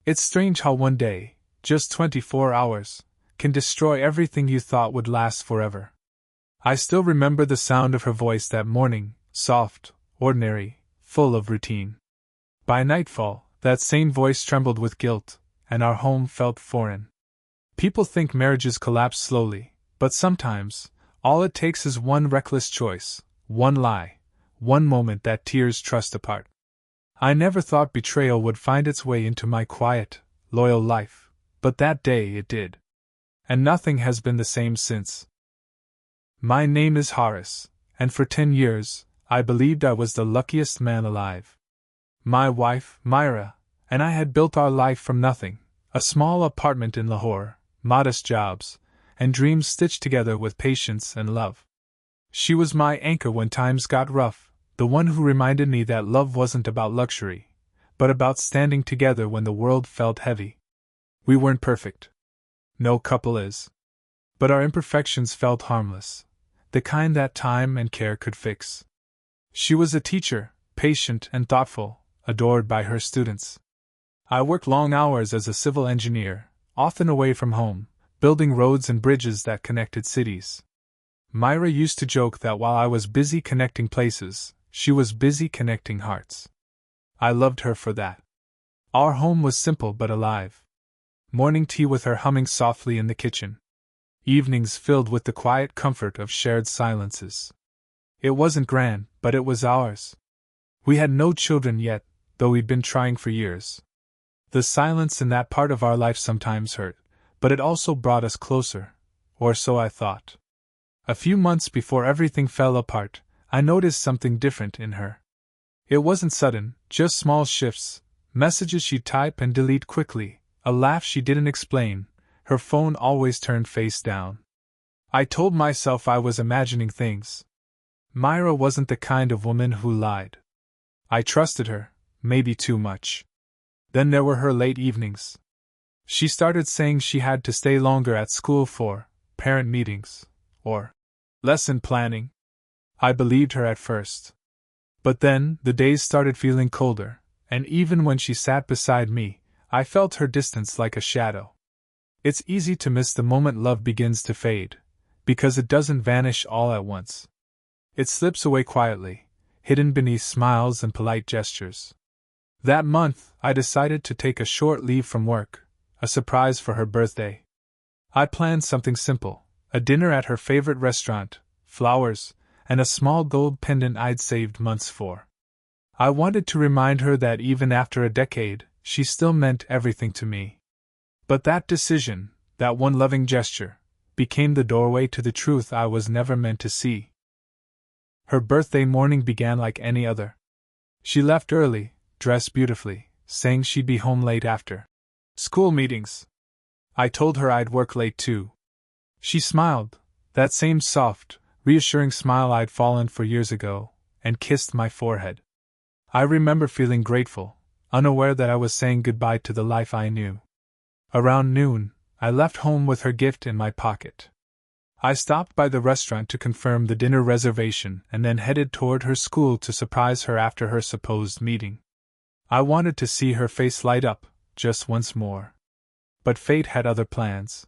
It's strange how one day, just 24 hours, can destroy everything you thought would last forever. I still remember the sound of her voice that morning, soft, ordinary, full of routine. By nightfall, that same voice trembled with guilt, and our home felt foreign. People think marriages collapse slowly, but sometimes, all it takes is one reckless choice, one lie, one moment that tears trust apart. I never thought betrayal would find its way into my quiet, loyal life, but that day it did. And nothing has been the same since. My name is Horace, and for 10 years, I believed I was the luckiest man alive. My wife, Myra, and I had built our life from nothing, a small apartment in Lahore, modest jobs, and dreams stitched together with patience and love. She was my anchor when times got rough, the one who reminded me that love wasn't about luxury, but about standing together when the world felt heavy. We weren't perfect. No couple is. But our imperfections felt harmless, the kind that time and care could fix. She was a teacher, patient and thoughtful, adored by her students. I worked long hours as a civil engineer, often away from home, building roads and bridges that connected cities. Myra used to joke that while I was busy connecting places, she was busy connecting hearts. I loved her for that. Our home was simple but alive. Morning tea with her humming softly in the kitchen. Evenings filled with the quiet comfort of shared silences. It wasn't grand, but it was ours. We had no children yet, though we'd been trying for years. The silence in that part of our life sometimes hurt, but it also brought us closer, or so I thought. A few months before everything fell apart, I noticed something different in her. It wasn't sudden, just small shifts, messages she'd type and delete quickly, a laugh she didn't explain, her phone always turned face down. I told myself I was imagining things. Myra wasn't the kind of woman who lied. I trusted her, maybe too much. Then there were her late evenings. She started saying she had to stay longer at school for parent meetings, or lesson planning. I believed her at first. But then, the days started feeling colder, and even when she sat beside me, I felt her distance like a shadow. It's easy to miss the moment love begins to fade, because it doesn't vanish all at once. It slips away quietly, hidden beneath smiles and polite gestures. That month, I decided to take a short leave from work, a surprise for her birthday. I planned something simple, a dinner at her favorite restaurant, flowers, and a small gold pendant I'd saved months for. I wanted to remind her that even after a decade, she still meant everything to me. But that decision, that one loving gesture, became the doorway to the truth I was never meant to see. Her birthday morning began like any other. She left early, dressed beautifully, saying she'd be home late after school meetings. I told her I'd work late too. She smiled, that same soft, reassuring smile I'd fallen for years ago, and kissed my forehead. I remember feeling grateful, unaware that I was saying goodbye to the life I knew. Around noon, I left home with her gift in my pocket. I stopped by the restaurant to confirm the dinner reservation and then headed toward her school to surprise her after her supposed meeting. I wanted to see her face light up, just once more. But fate had other plans.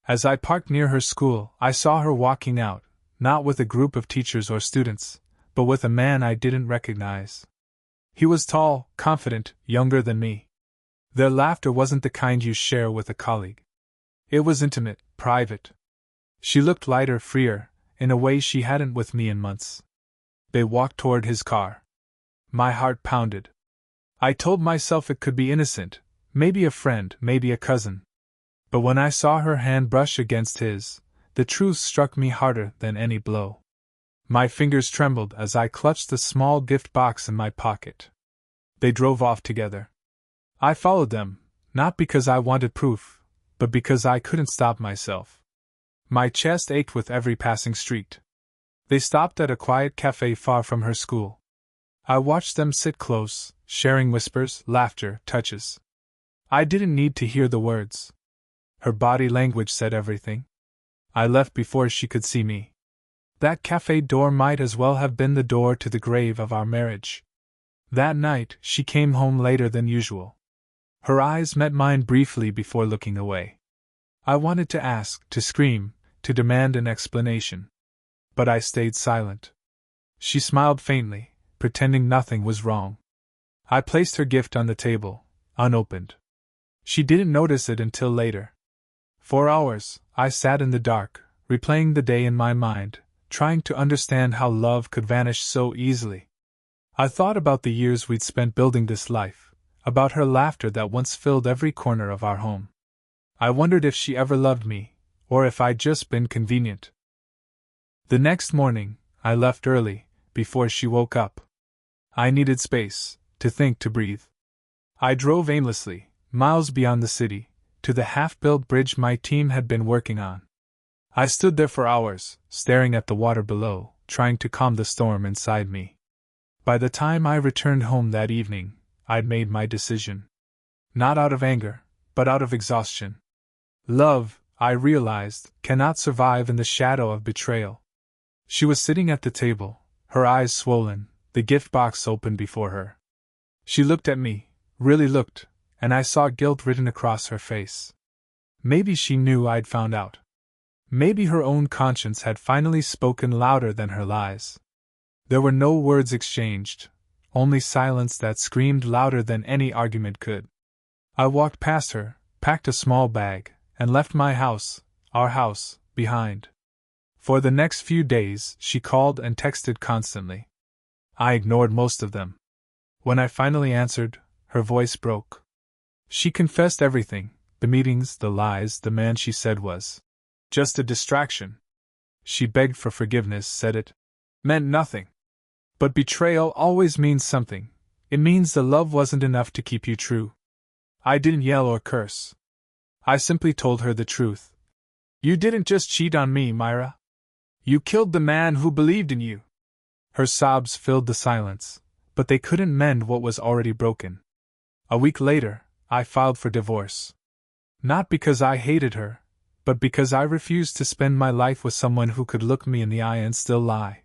As I parked near her school, I saw her walking out, not with a group of teachers or students, but with a man I didn't recognize. He was tall, confident, younger than me. Their laughter wasn't the kind you share with a colleague. It was intimate, private. She looked lighter, freer, in a way she hadn't with me in months. They walked toward his car. My heart pounded. I told myself it could be innocent, maybe a friend, maybe a cousin. But when I saw her hand brush against his, the truth struck me harder than any blow. My fingers trembled as I clutched the small gift box in my pocket. They drove off together. I followed them, not because I wanted proof, but because I couldn't stop myself. My chest ached with every passing street. They stopped at a quiet cafe far from her school. I watched them sit close, sharing whispers, laughter, touches. I didn't need to hear the words. Her body language said everything. I left before she could see me. That cafe door might as well have been the door to the grave of our marriage. That night, she came home later than usual. Her eyes met mine briefly before looking away. I wanted to ask, to scream, to demand an explanation. But I stayed silent. She smiled faintly, pretending nothing was wrong. I placed her gift on the table, unopened. She didn't notice it until later. For hours, I sat in the dark, replaying the day in my mind, trying to understand how love could vanish so easily. I thought about the years we'd spent building this life, about her laughter that once filled every corner of our home. I wondered if she ever loved me, or if I'd just been convenient. The next morning, I left early, before she woke up. I needed space, to think, to breathe. I drove aimlessly, miles beyond the city, to the half-built bridge my team had been working on. I stood there for hours, staring at the water below, trying to calm the storm inside me. By the time I returned home that evening, I'd made my decision. Not out of anger, but out of exhaustion. Love, I realized, cannot survive in the shadow of betrayal. She was sitting at the table, her eyes swollen, the gift box open before her. She looked at me, really looked, and I saw guilt written across her face. Maybe she knew I'd found out. Maybe her own conscience had finally spoken louder than her lies. There were no words exchanged, only silence that screamed louder than any argument could. I walked past her, packed a small bag, and left my house, our house, behind. For the next few days, she called and texted constantly. I ignored most of them. When I finally answered, her voice broke. She confessed everything, the meetings, the lies, the man she said was just a distraction. She begged for forgiveness, said it meant nothing. But betrayal always means something. It means the love wasn't enough to keep you true. I didn't yell or curse. I simply told her the truth. You didn't just cheat on me, Myra. You killed the man who believed in you. Her sobs filled the silence, but they couldn't mend what was already broken. A week later, I filed for divorce. Not because I hated her, but because I refused to spend my life with someone who could look me in the eye and still lie.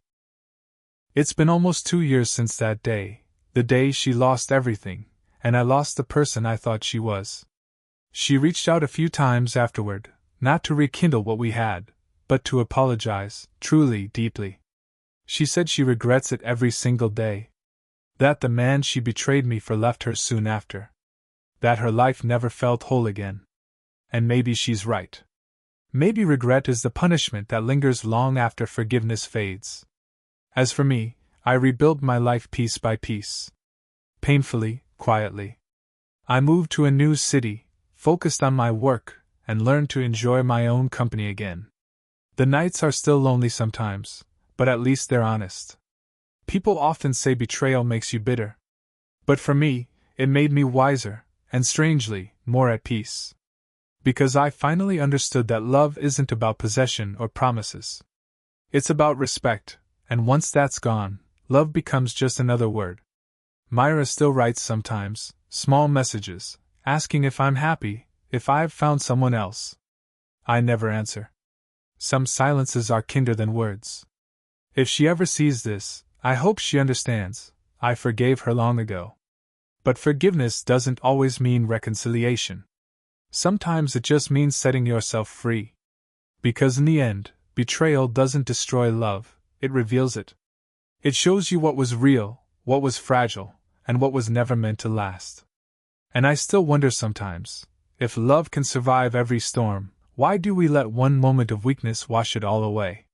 It's been almost 2 years since that day, the day she lost everything, and I lost the person I thought she was. She reached out a few times afterward, not to rekindle what we had, but to apologize, truly, deeply. She said she regrets it every single day. That the man she betrayed me for left her soon after. That her life never felt whole again. And maybe she's right. Maybe regret is the punishment that lingers long after forgiveness fades. As for me, I rebuilt my life piece by piece. Painfully, quietly. I moved to a new city, focused on my work, and learned to enjoy my own company again. The nights are still lonely sometimes, but at least they're honest. People often say betrayal makes you bitter. But for me, it made me wiser, and strangely, more at peace. Because I finally understood that love isn't about possession or promises. It's about respect, and once that's gone, love becomes just another word. Myra still writes sometimes, small messages, asking if I'm happy, if I've found someone else. I never answer. Some silences are kinder than words. If she ever sees this, I hope she understands. I forgave her long ago. But forgiveness doesn't always mean reconciliation. Sometimes it just means setting yourself free. Because in the end, betrayal doesn't destroy love, it reveals it. It shows you what was real, what was fragile, and what was never meant to last. And I still wonder sometimes, if love can survive every storm, why do we let one moment of weakness wash it all away?